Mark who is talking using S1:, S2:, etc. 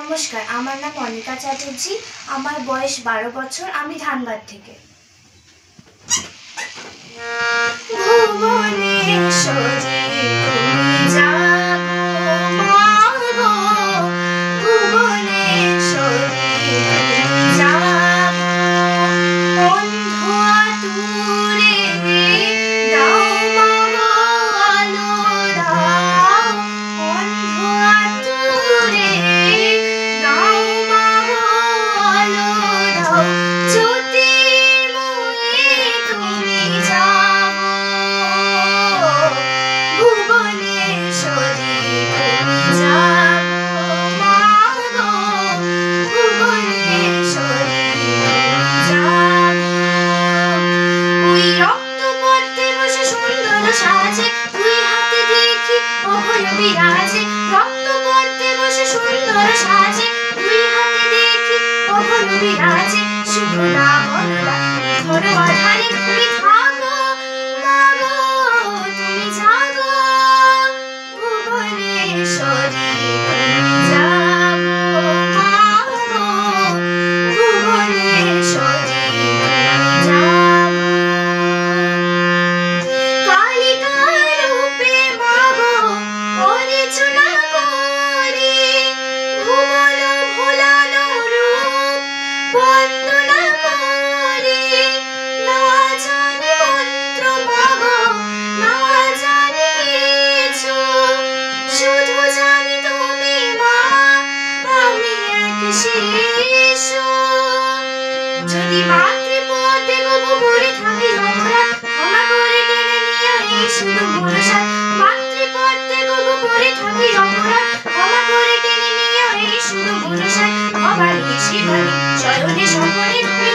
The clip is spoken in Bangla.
S1: নমস্কার, আমার নাম অনিকা চ্যাটার্জি। আমার বয়স 12 বছর। আমি ধানবাদ থেকে। ভুবনেশ্বরী তুমি জাগো মাগো, ভুবনেশ্বরী তুমি জাগো, অন্ধ আতুরে দাও মাগো আলো দাও, অন্ধ আতুরে দাও মাগো আলো দাও, জ্যোতির্ময়ী তুমি জাগো, ভুবনেশ্বরী তুমি জাগো মাগো, ভুবনেশ্বরী তুমি জাগো। ওই রক্তপদ্মে বসে সুন্দর সাজে, দুই হাতে দেখি অভয় বিরাজে, রক্তপদ্মে বসে সুন্দর সাজে, দুই হাতে দেখি অভয় বিরাজে, শুভদা বরদা ধরো আধারে তুমি থাকো মাগো, তুমি জাগো, ভুবনেশ্বরী তুমি জাগো মাগো, ভুবনেশ্বরী তুমি জাগো। কালিকা রূপে মাগো অর্চনা করি, ভুবন ভোলানো রূপ বন্দনা করি, না জানি মন্ত্র মাগো না জানি কিছু, শুধু জানি তুমি মা আমি এক শিশু। যদি মাতৃপদে গো পড়ে থাকি অপরাধ, ক্ষমা করে টেনে নিও এই শুধু ভরসা, মাতৃপদে গো পড়ে থাকি অপরাধ, ক্ষমা করে টেনে নিও এই শুধু ভরসা, ভবানী শিবানী চরণে সকলে তুমি